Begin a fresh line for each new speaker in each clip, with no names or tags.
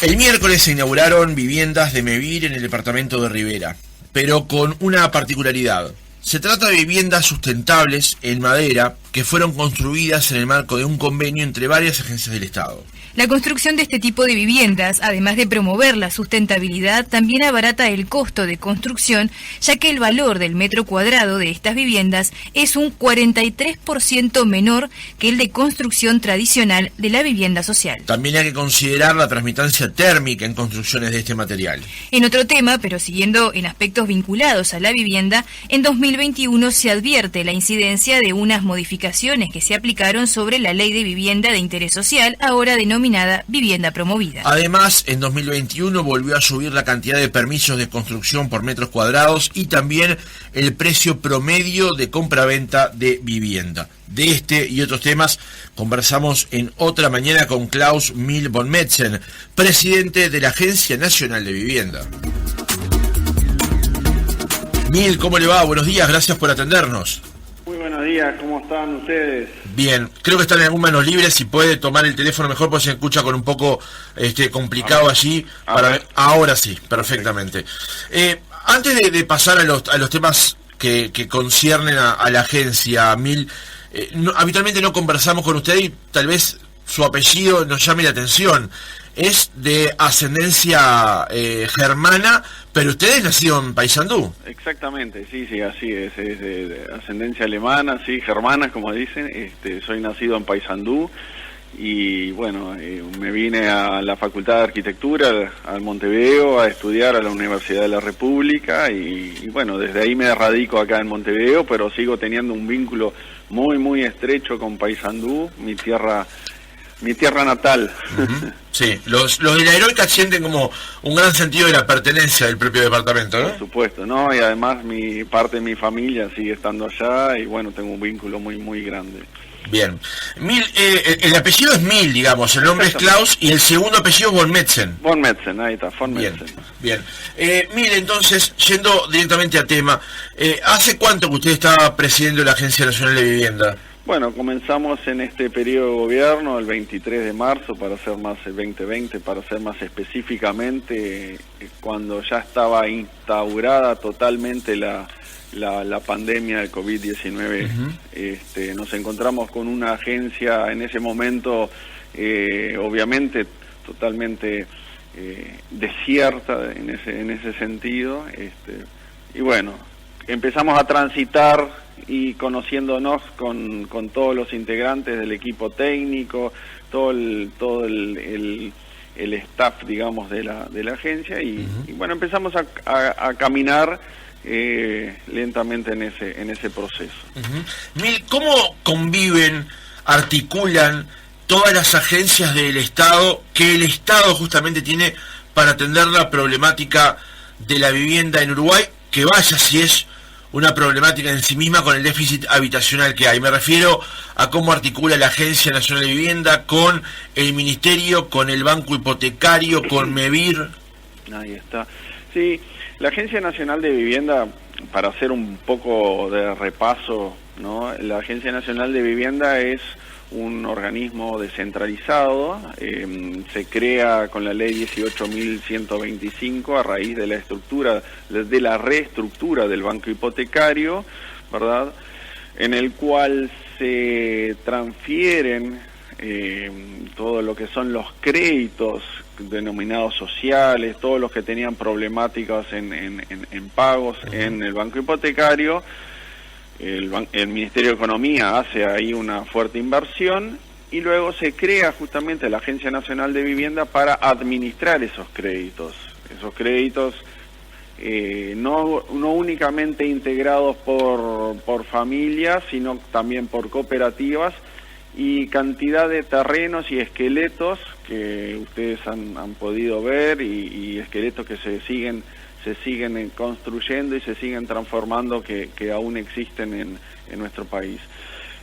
El miércoles se inauguraron viviendas de Mevir en el departamento de Rivera, pero con una particularidad. Se trata de viviendas sustentables en madera que fueron construidas en el marco de un convenio entre varias agencias del Estado.
La construcción de este tipo de viviendas, además de promover la sustentabilidad, también abarata el costo de construcción, ya que el valor del metro cuadrado de estas viviendas es un 43% menor que el de construcción tradicional de la vivienda social.
También hay que considerar la transmitancia térmica en construcciones de este material.
En otro tema, pero siguiendo en aspectos vinculados a la vivienda, en 2021 se advierte la incidencia de unas modificaciones que se aplicaron sobre la Ley de Vivienda de Interés Social, ahora denominada vivienda promovida.
Además, en 2021 volvió a subir la cantidad de permisos de construcción por metros cuadrados y también el precio promedio de compraventa de vivienda. De este y otros temas conversamos en Otra Mañana con Klaus Mill von Metzen, presidente de la Agencia Nacional de Vivienda. Mill, ¿cómo le va? Buenos días, gracias por atendernos.
Muy buenos días, ¿cómo están ustedes?
Bien, creo que están en algún manos libres, si puede tomar el teléfono mejor, porque se escucha con un poco complicado allí. Ahora sí, perfectamente. Antes de pasar a los temas que conciernen a la agencia, Mill, habitualmente no conversamos con usted y tal vez su apellido nos llame la atención. Es de ascendencia germana, pero usted es nacido en Paysandú.
Exactamente, sí, así es de ascendencia alemana, sí, germana, como dicen. Soy nacido en Paysandú y bueno, me vine a la Facultad de Arquitectura, al Montevideo, a estudiar a la Universidad de la República y bueno, desde ahí me radico acá en Montevideo, pero sigo teniendo un vínculo muy, muy estrecho con Paysandú, mi tierra natal.
Uh-huh. Sí, los de la Heroica sienten como un gran sentido de la pertenencia del propio departamento, ¿no?
Por supuesto, ¿no? Y además parte de mi familia sigue estando allá y bueno, tengo un vínculo muy, muy grande.
Bien. Mill, el apellido es Mill, digamos, el nombre es Klaus y el segundo apellido es von Metzen.
Von Metzen, ahí está, von Metzen.
Bien. Mill, entonces, yendo directamente a tema, ¿hace cuánto que usted está presidiendo la Agencia Nacional de Vivienda?
Bueno, comenzamos en este periodo de gobierno el 23 de marzo, para ser más el 2020, para ser más específicamente, cuando ya estaba instaurada totalmente la pandemia del COVID-19. Uh-huh. Nos encontramos con una agencia en ese momento, obviamente, totalmente desierta en ese sentido. Y bueno, empezamos a transitar y conociéndonos con todos los integrantes del equipo técnico, todo el staff, digamos, de la agencia y bueno, empezamos a caminar lentamente en ese proceso.
Uh-huh. Mill, ¿cómo conviven, articulan todas las agencias del Estado que el Estado justamente tiene para atender la problemática de la vivienda en Uruguay, que vaya si es una problemática en sí misma con el déficit habitacional que hay? Me refiero a cómo articula la Agencia Nacional de Vivienda con el Ministerio, con el Banco Hipotecario, con Mevir.
Ahí está. Sí, la Agencia Nacional de Vivienda, para hacer un poco de repaso, ¿no? La Agencia Nacional de Vivienda es un organismo descentralizado, se crea con la ley 18.125 a raíz de la reestructura del banco hipotecario, ¿verdad? En el cual se transfieren todo lo que son los créditos denominados sociales, todos los que tenían problemáticas en pagos en el banco hipotecario. El Ministerio de Economía hace ahí una fuerte inversión y luego se crea justamente la Agencia Nacional de Vivienda para administrar esos créditos. Esos créditos no únicamente integrados por familias, sino también por cooperativas y cantidad de terrenos y esqueletos que ustedes han podido ver y esqueletos que se siguen construyendo y se siguen transformando que aún existen en nuestro país.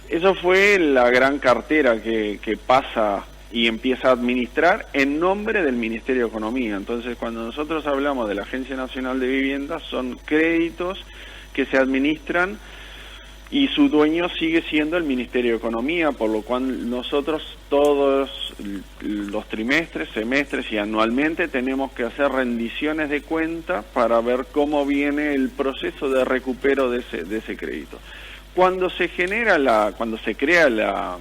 Eso fue la gran cartera que pasa y empieza a administrar en nombre del Ministerio de Economía. Entonces, cuando nosotros hablamos de la Agencia Nacional de Vivienda, son créditos que se administran y su dueño sigue siendo el Ministerio de Economía, por lo cual nosotros todos los trimestres, semestres y anualmente tenemos que hacer rendiciones de cuenta para ver cómo viene el proceso de recupero de ese crédito. Cuando se crea la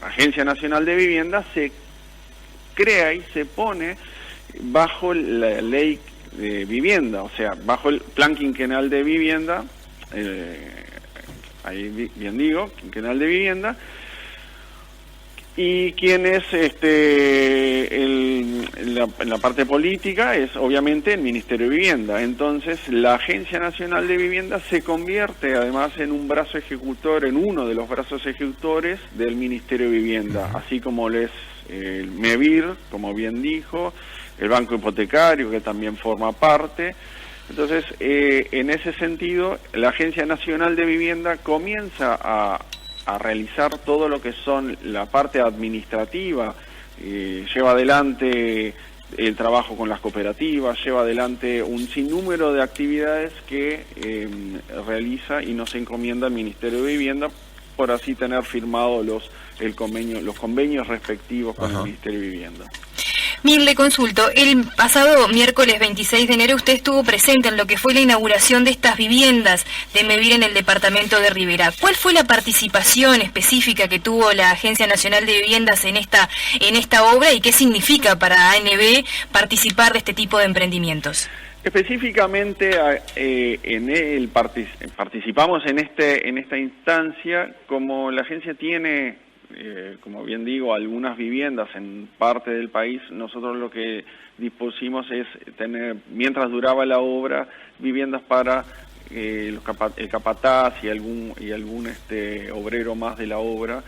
Agencia Nacional de Vivienda, se crea y se pone bajo la ley de vivienda, o sea, bajo el plan quinquenal de vivienda, ahí bien digo, quinquenal de vivienda, y quien es la parte política es obviamente el Ministerio de Vivienda. Entonces la Agencia Nacional de Vivienda se convierte además en un brazo ejecutor, en uno de los brazos ejecutores del Ministerio de Vivienda, así como lo es el MEVIR, como bien dijo, el Banco Hipotecario, que también forma parte. Entonces, en ese sentido, la Agencia Nacional de Vivienda comienza a realizar todo lo que son la parte administrativa, lleva adelante el trabajo con las cooperativas, lleva adelante un sinnúmero de actividades que realiza y nos encomienda el Ministerio de Vivienda, por así tener firmado los convenios respectivos con el Ministerio de Vivienda.
Mir, le consulto, el pasado miércoles 26 de enero usted estuvo presente en lo que fue la inauguración de estas viviendas de MEVIR en el departamento de Rivera. ¿Cuál fue la participación específica que tuvo la Agencia Nacional de Viviendas en esta obra y qué significa para ANB participar de este tipo de emprendimientos?
Específicamente participamos en esta instancia, como la agencia tiene, como bien digo, algunas viviendas en parte del país. Nosotros lo que dispusimos es tener, mientras duraba la obra, viviendas para el capataz y algún obrero más de la obra,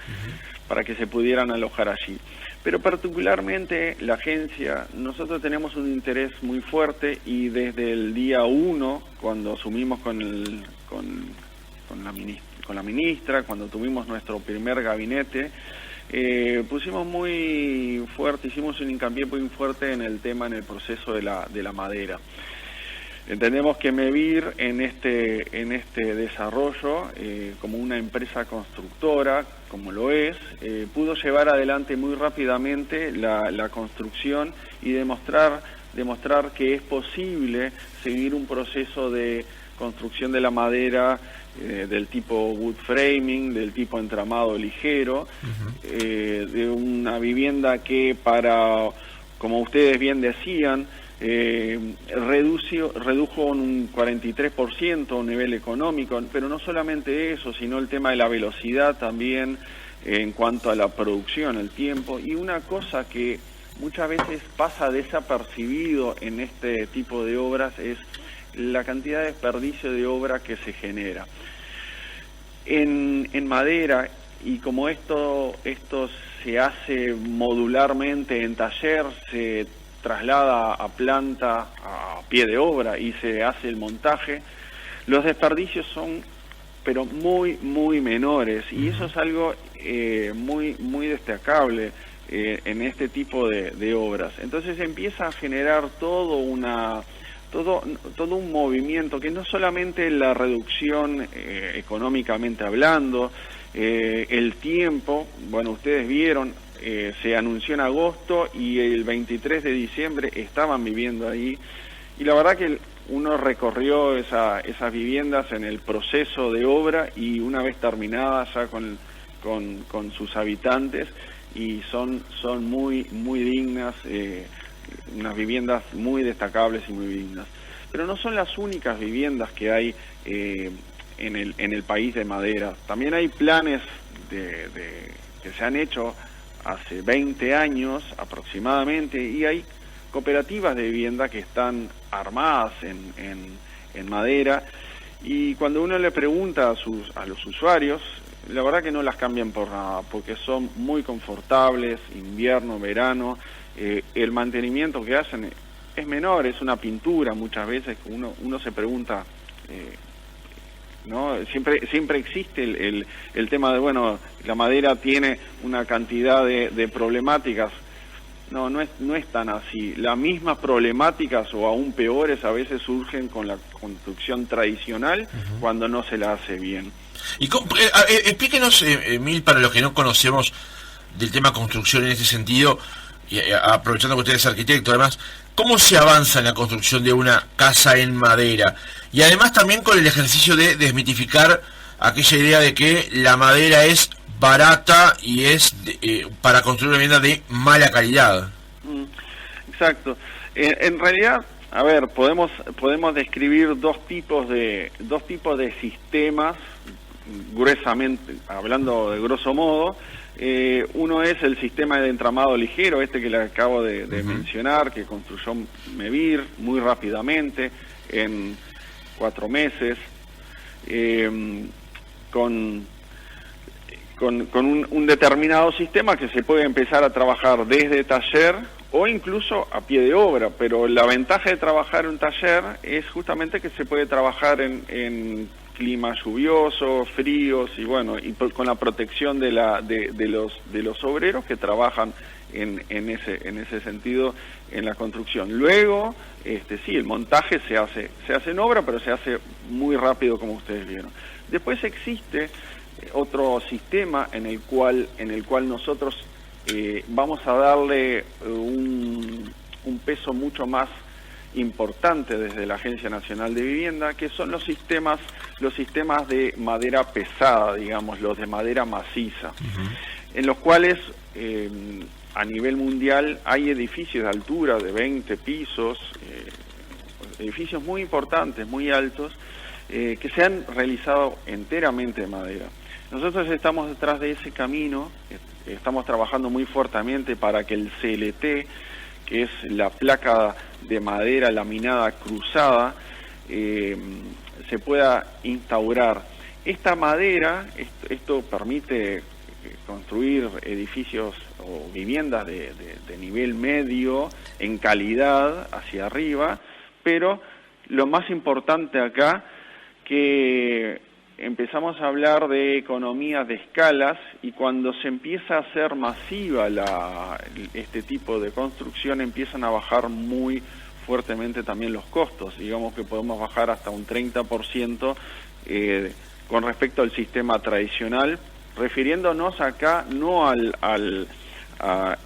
para que se pudieran alojar allí. Pero particularmente la agencia, nosotros tenemos un interés muy fuerte, y desde el día 1, cuando asumimos con la ministra, cuando tuvimos nuestro primer gabinete, pusimos muy fuerte, hicimos un hincapié muy fuerte en el proceso de la madera. Entendemos que MEVIR en este desarrollo, como una empresa constructora, como lo es, pudo llevar adelante muy rápidamente la construcción y demostrar que es posible seguir un proceso de construcción de la madera del tipo wood framing, del tipo entramado ligero, de una vivienda que como ustedes bien decían, redujo un 43% a nivel económico, pero no solamente eso, sino el tema de la velocidad también en cuanto a la producción, el tiempo, y una cosa que muchas veces pasa desapercibido en este tipo de obras es la cantidad de desperdicio de obra que se genera. En madera, y como esto se hace modularmente en taller, se traslada a planta, a pie de obra, y se hace el montaje, los desperdicios son pero muy, muy menores, y eso es algo muy, muy destacable en este tipo de obras. Entonces empieza a generar todo un movimiento que no solamente la reducción económicamente hablando, el tiempo, bueno, ustedes vieron, se anunció en agosto y el 23 de diciembre estaban viviendo ahí, y la verdad que uno recorrió esas viviendas en el proceso de obra, y una vez terminadas ya con sus habitantes, y son muy, muy dignas, unas viviendas muy destacables y muy dignas. Pero no son las únicas viviendas que hay en el país de madera. También hay planes que se han hecho hace 20 años aproximadamente, y hay cooperativas de vivienda que están armadas en madera, y cuando uno le pregunta a los usuarios, la verdad que no las cambian por nada, porque son muy confortables, invierno, verano, el mantenimiento que hacen es menor, es una pintura muchas veces. Uno se pregunta, ¿no? Siempre existe el tema de, bueno, la madera tiene una cantidad de problemáticas, no es tan así. Las mismas problemáticas o aún peores a veces surgen con la construcción tradicional cuando no se la hace bien.
Y explíquenos, Emil, para los que no conocemos del tema construcción en este sentido, y aprovechando que usted es arquitecto, además, ¿cómo se avanza en la construcción de una casa en madera? Y además también con el ejercicio de desmitificar aquella idea de que la madera es barata y es para construir una vivienda de mala calidad.
Exacto. En realidad, a ver, podemos describir dos tipos de sistemas, gruesamente, hablando de grosso modo. Uno es el sistema de entramado ligero, que le acabo de mencionar, que construyó Mevir muy rápidamente, en 4 meses, con un determinado sistema que se puede empezar a trabajar desde taller o incluso a pie de obra, pero la ventaja de trabajar en un taller es justamente que se puede trabajar en climas lluviosos, fríos y bueno, y con la protección de los obreros que trabajan en ese sentido en la construcción. Luego, sí, el montaje se hace en obra, pero se hace muy rápido, como ustedes vieron. Después existe otro sistema en el cual nosotros vamos a darle un peso mucho más importante desde la Agencia Nacional de Vivienda, que son los sistemas de madera pesada, digamos, los de madera maciza, en los cuales a nivel mundial hay edificios de altura de 20 pisos, edificios muy importantes, muy altos, que se han realizado enteramente de madera. Nosotros estamos detrás de ese camino, estamos trabajando muy fuertemente para que el CLT, que es la placa de madera laminada cruzada, se pueda instaurar. Esta madera, esto permite construir edificios o viviendas de nivel medio en calidad hacia arriba, pero lo más importante acá, que empezamos a hablar de economías de escalas, y cuando se empieza a hacer masiva este tipo de construcción empiezan a bajar muy fuertemente también los costos. Digamos que podemos bajar hasta un 30% con respecto al sistema tradicional, refiriéndonos acá no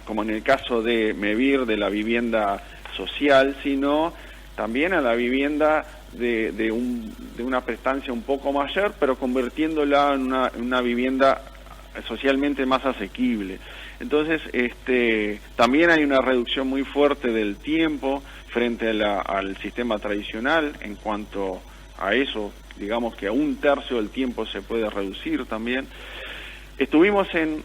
como en el caso de Mevir, de la vivienda social, sino también a la vivienda de una prestancia un poco mayor, pero convirtiéndola en una vivienda socialmente más asequible. Entonces, también hay una reducción muy fuerte del tiempo frente al sistema tradicional. En cuanto a eso, digamos que a 1/3 del tiempo se puede reducir también. Estuvimos en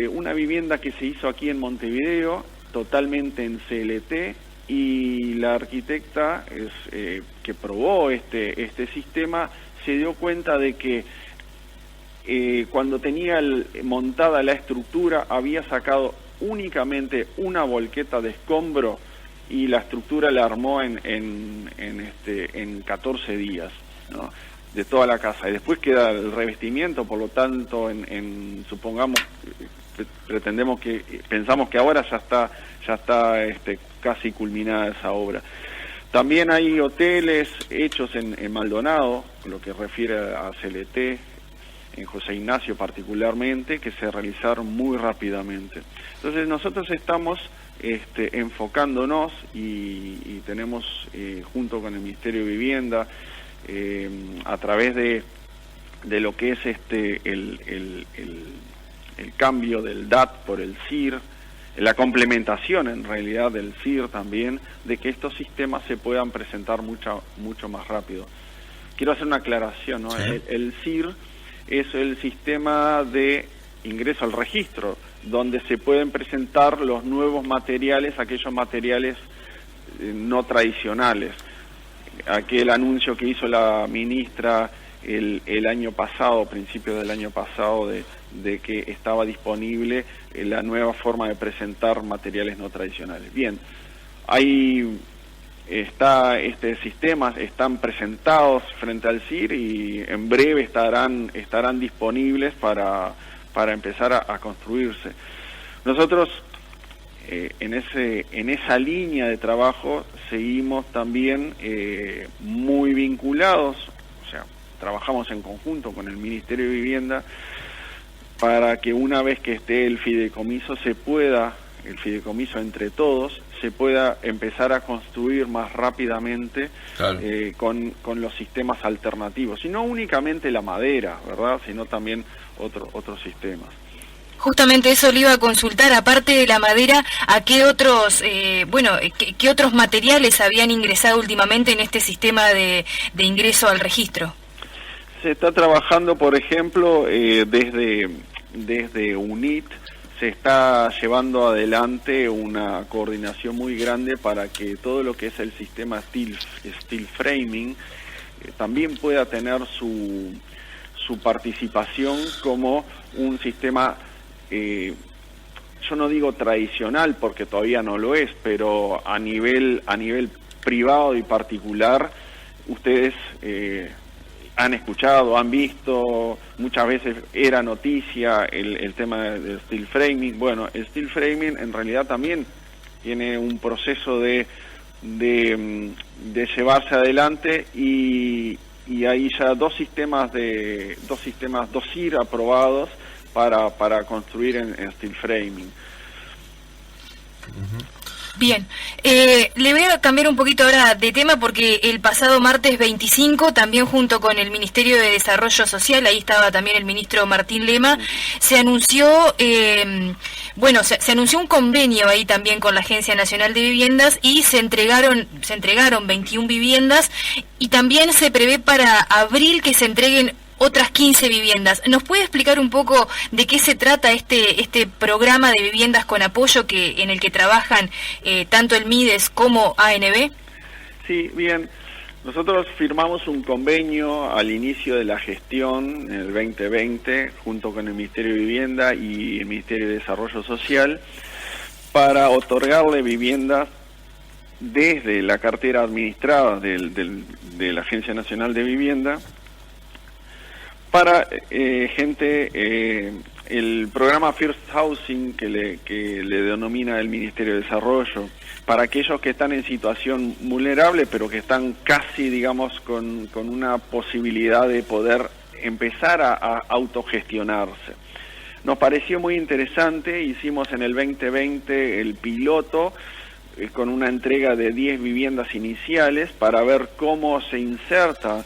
una vivienda que se hizo aquí en Montevideo, totalmente en CLT, y la arquitecta que probó este sistema se dio cuenta de que cuando tenía montada la estructura había sacado únicamente una volqueta de escombro y la estructura la armó en 14 días, ¿no?, de toda la casa, y después queda el revestimiento. Por lo tanto, pensamos que ahora ya está casi culminada esa obra. También hay hoteles hechos en Maldonado, lo que refiere a CLT, en José Ignacio particularmente, que se realizaron muy rápidamente. Entonces nosotros estamos enfocándonos y tenemos junto con el Ministerio de Vivienda, a través de lo que es el cambio del DAT por el CIR, la complementación en realidad del CIR también, de que estos sistemas se puedan presentar mucho más rápido. Quiero hacer una aclaración, ¿no? Sí. El CIR es el sistema de ingreso al registro, donde se pueden presentar los nuevos materiales, aquellos materiales no tradicionales. Aquel anuncio que hizo la ministra el año pasado, principios del año pasado, de que estaba disponible la nueva forma de presentar materiales no tradicionales. Bien, ahí está sistemas, están presentados frente al CIR y en breve estarán disponibles para empezar a construirse. Nosotros en esa línea de trabajo seguimos también muy vinculados, o sea, trabajamos en conjunto con el Ministerio de Vivienda para que una vez que esté el fideicomiso el fideicomiso entre todos, se pueda empezar a construir más rápidamente, claro, con los sistemas alternativos, y no únicamente la madera, ¿verdad?, sino también otros sistemas.
Justamente eso le iba a consultar, aparte de la madera, ¿a qué otros qué otros materiales habían ingresado últimamente en este sistema de ingreso al registro?
Se está trabajando, por ejemplo, desde UNIT, se está llevando adelante una coordinación muy grande para que todo lo que es el sistema steel framing también pueda tener su participación como un sistema, yo no digo tradicional porque todavía no lo es, pero a nivel privado y particular, ustedes han escuchado, han visto, muchas veces era noticia el tema del steel framing. Bueno, el steel framing en realidad también tiene un proceso de llevarse adelante, y hay ya dos IR aprobados para construir en steel framing.
Bien, le voy a cambiar un poquito ahora de tema porque el pasado martes 25, también junto con el Ministerio de Desarrollo Social, ahí estaba también el ministro Martín Lema, se anunció, se anunció un convenio ahí también con la Agencia Nacional de Viviendas y se entregaron 21 viviendas, y también se prevé para abril que se entreguen otras 15 viviendas. ¿Nos puede explicar un poco de qué se trata este programa de viviendas con apoyo en el que trabajan tanto el MIDES como ANB?
Sí, bien. Nosotros firmamos un convenio al inicio de la gestión, en el 2020, junto con el Ministerio de Vivienda y el Ministerio de Desarrollo Social, para otorgarle viviendas desde la cartera administrada de la Agencia Nacional de Vivienda para el programa First Housing que le denomina el Ministerio de Desarrollo, para aquellos que están en situación vulnerable, pero que están casi, digamos, con una posibilidad de poder empezar a autogestionarse. Nos pareció muy interesante, hicimos en el 2020 el piloto con una entrega de 10 viviendas iniciales para ver cómo se insertan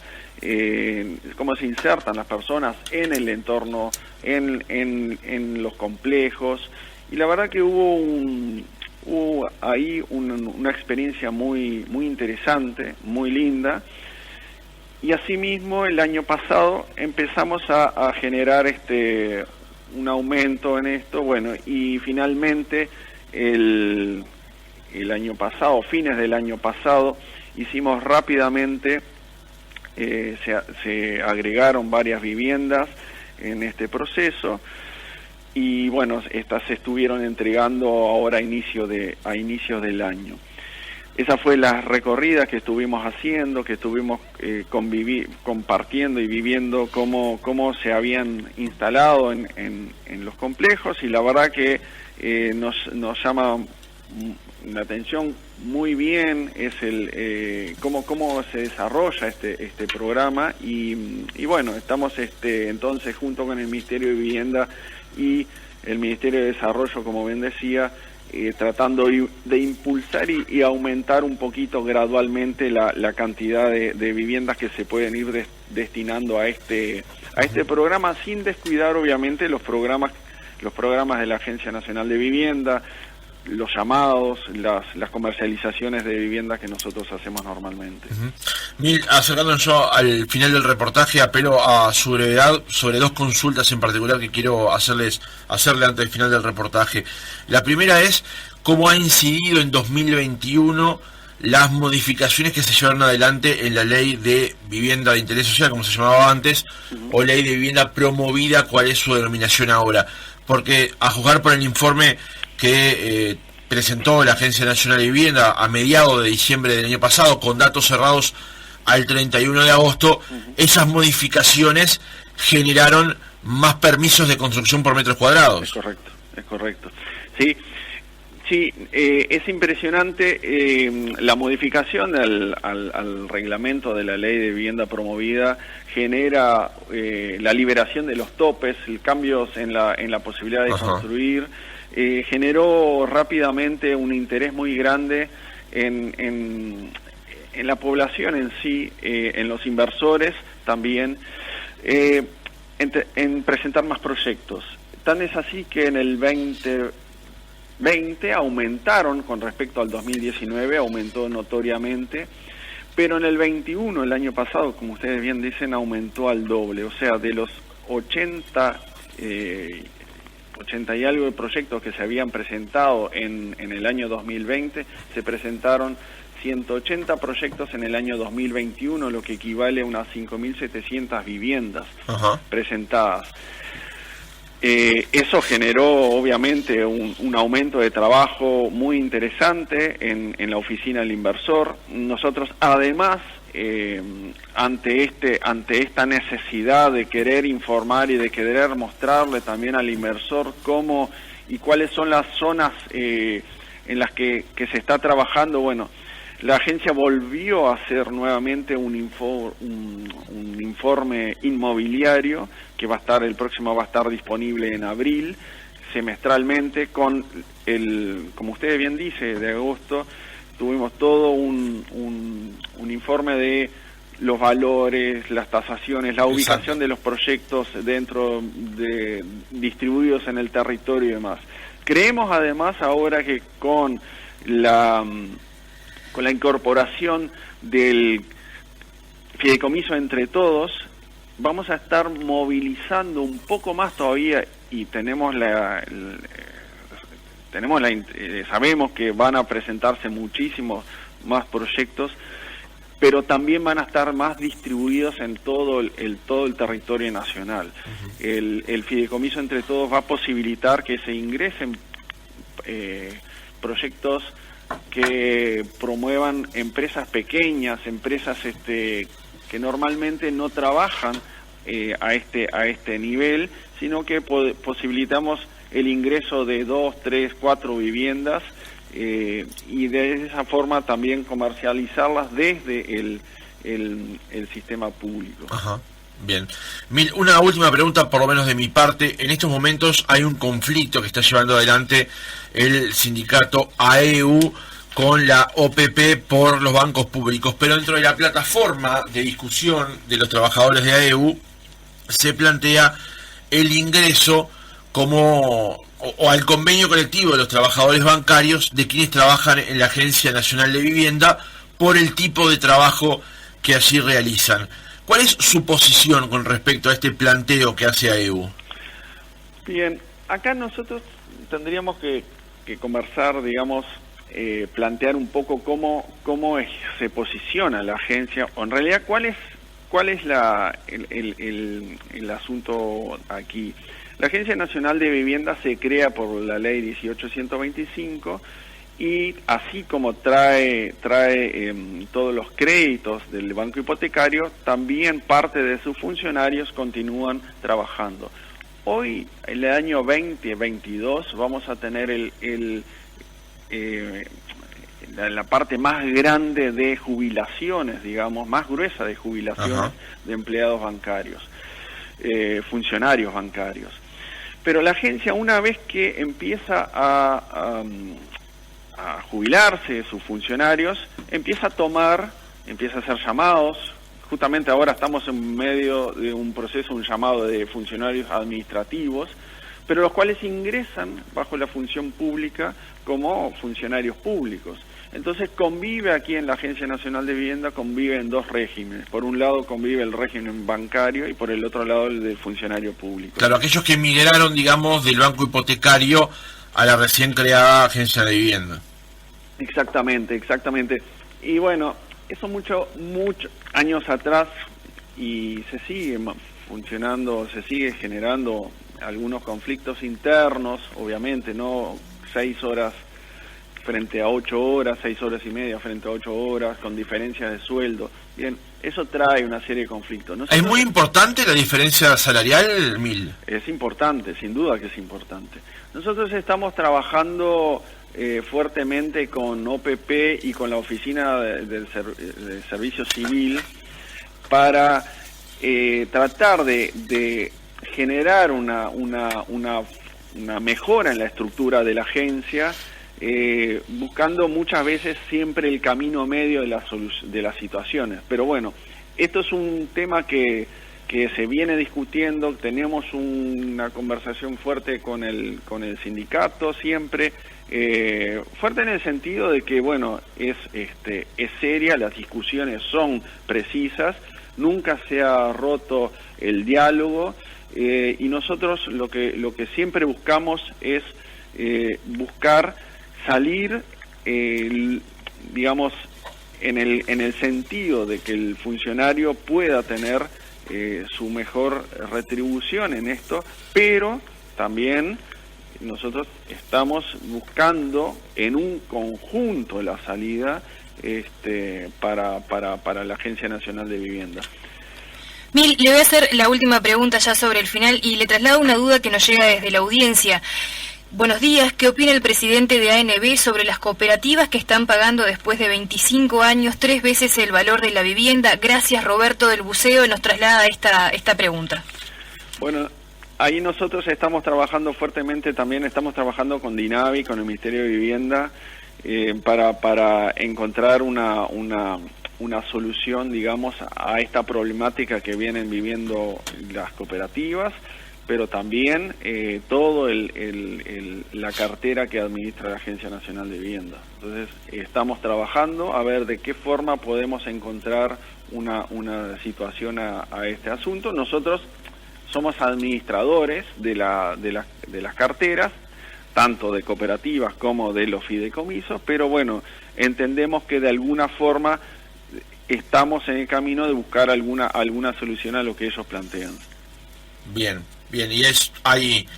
las personas en el entorno, en los complejos, y la verdad que hubo ahí una experiencia muy interesante, muy linda, y asimismo el año pasado empezamos a generar un aumento en esto, bueno, y finalmente el año pasado, fines del año pasado, hicimos rápidamente, se agregaron varias viviendas en este proceso, y bueno, estas se estuvieron entregando ahora a inicios del año. Esa fue la recorrida que estuvimos haciendo, que estuvimos compartiendo y viviendo cómo se habían instalado en los complejos, y la verdad que nos llama la atención muy bien es cómo se desarrolla este programa, y bueno, estamos entonces junto con el Ministerio de Vivienda y el Ministerio de Desarrollo, como bien decía, tratando de impulsar y aumentar un poquito gradualmente la cantidad de viviendas que se pueden ir destinando a este programa, sin descuidar obviamente los programas de la Agencia Nacional de Vivienda, los llamados, las comercializaciones de viviendas que nosotros hacemos normalmente.
Acercándonos yo al final del reportaje, apelo a su brevedad sobre dos consultas en particular que quiero hacerle antes del final del reportaje. La primera es cómo ha incidido en 2021 las modificaciones que se llevaron adelante en la ley de vivienda de interés social, como se llamaba antes, o ley de vivienda promovida, cuál es su denominación ahora, porque a juzgar por el informe que presentó la Agencia Nacional de Vivienda a mediados de diciembre del año pasado, con datos cerrados al 31 de agosto, esas modificaciones generaron más permisos de construcción por metros cuadrados.
Es correcto. Sí, Sí, es impresionante la modificación al reglamento de la ley de vivienda promovida genera la liberación de los topes, cambios en la posibilidad de construir, generó rápidamente un interés muy grande en la población en sí, en los inversores también, en presentar más proyectos. Tan es así que en el 2020 aumentaron con respecto al 2019, aumentó notoriamente, pero en el 21, el año pasado, como ustedes bien dicen, aumentó al doble, o sea, de los 80 y algo de proyectos que se habían presentado en el año 2020, se presentaron 180 proyectos en el año 2021, lo que equivale a unas 5.700 viviendas presentadas. Eso generó obviamente un aumento de trabajo muy interesante en la oficina del inversor. Nosotros además, ante esta necesidad de querer informar y de querer mostrarle también al inversor cómo y cuáles son las zonas en las que se está trabajando, bueno, la agencia volvió a hacer nuevamente un informe inmobiliario que el próximo va a estar disponible en abril, semestralmente, como usted bien dice, de agosto, tuvimos todo un informe de los valores, las tasaciones, la ubicación de los proyectos distribuidos en el territorio y demás. Creemos además ahora que con la incorporación del fideicomiso Entre Todos, vamos a estar movilizando un poco más todavía, y sabemos que van a presentarse muchísimos más proyectos, pero también van a estar más distribuidos en todo el territorio nacional. El fideicomiso Entre Todos va a posibilitar que se ingresen proyectos que promuevan empresas pequeñas, empresas que normalmente no trabajan a este nivel, sino que posibilitamos el ingreso de 2, 3, 4 viviendas y de esa forma también comercializarlas desde el sistema público.
Bien. Una última pregunta, por lo menos de mi parte. En estos momentos hay un conflicto que está llevando adelante el sindicato AEU con la OPP por los bancos públicos, pero dentro de la plataforma de discusión de los trabajadores de AEU se plantea el ingreso o al convenio colectivo de los trabajadores bancarios de quienes trabajan en la Agencia Nacional de Vivienda por el tipo de trabajo que allí realizan. ¿Cuál es su posición con respecto a este planteo que hace AEU?
Bien, acá nosotros tendríamos que conversar, digamos, plantear un poco cómo se posiciona la agencia, o en realidad cuál es el asunto aquí. La Agencia Nacional de Vivienda se crea por la ley 18125 y así como trae todos los créditos del banco hipotecario, también parte de sus funcionarios continúan trabajando. Hoy, en el año 2022, vamos a tener la parte más grande de jubilaciones, digamos, más gruesa de jubilaciones de empleados bancarios, funcionarios bancarios. Pero la agencia, una vez que empieza a jubilarse sus funcionarios, empieza a hacer llamados. Justamente ahora estamos en medio de un proceso, un llamado de funcionarios administrativos, pero los cuales ingresan bajo la función pública como funcionarios públicos. Entonces convive aquí en la Agencia Nacional de Vivienda, convive en dos regímenes. Por un lado convive el régimen bancario y por el otro lado el del funcionario público.
Claro, aquellos que migraron, digamos, del banco hipotecario a la recién creada Agencia de Vivienda.
Exactamente. Y bueno, eso muchos años atrás, y se sigue funcionando, se sigue generando algunos conflictos internos, obviamente, ¿no? 6 horas frente a 8 horas, 6 horas y media frente a 8 horas, con diferencias de sueldo. Bien, eso trae una serie de conflictos.
¿Es muy importante la diferencia salarial, Mil?
Es importante, sin duda que es importante. Nosotros estamos trabajando fuertemente con OPP y con la Oficina del Servicio Civil para tratar de generar una mejora en la estructura de la agencia, buscando muchas veces siempre el camino medio de las situaciones. Pero bueno, esto es un tema que se viene discutiendo. Tenemos una conversación fuerte con el sindicato siempre, fuerte en el sentido de que, bueno, es seria, las discusiones son precisas, nunca se ha roto el diálogo, y nosotros lo que siempre buscamos es buscar salir, digamos, en el sentido de que el funcionario pueda tener su mejor retribución en esto, pero también nosotros estamos buscando en un conjunto la salida para la Agencia Nacional de Vivienda.
Mil, le voy a hacer la última pregunta ya sobre el final y le traslado una duda que nos llega desde la audiencia. Buenos días, ¿qué opina el presidente de ANB sobre las cooperativas que están pagando después de 25 años 3 veces el valor de la vivienda? Gracias, Roberto del Buceo, nos traslada esta pregunta. Bueno,
ahí nosotros estamos trabajando fuertemente, también estamos trabajando con DINAVI, con el Ministerio de Vivienda, para encontrar una solución, digamos, a esta problemática que vienen viviendo las cooperativas, pero también todo la cartera que administra la Agencia Nacional de Vivienda. Entonces, estamos trabajando a ver de qué forma podemos encontrar una situación a este asunto. Nosotros somos administradores de las carteras, tanto de cooperativas como de los fideicomisos, pero bueno, entendemos que de alguna forma estamos en el camino de buscar alguna solución a lo que ellos plantean.
Bien, ¿y hay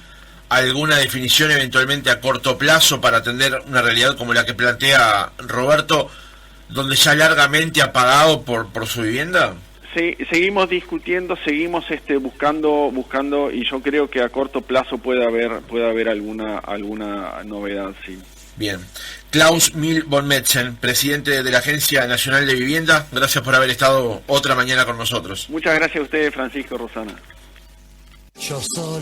alguna definición eventualmente a corto plazo para atender una realidad como la que plantea Roberto, donde ya largamente ha pagado por su vivienda?
Sí, seguimos discutiendo, seguimos buscando, y yo creo que a corto plazo puede haber alguna novedad, sí.
Bien. Klaus Mil von Metzen, presidente de la Agencia Nacional de Vivienda, gracias por haber estado otra mañana con nosotros.
Muchas gracias a ustedes, Francisco, Rosana.
Yo solo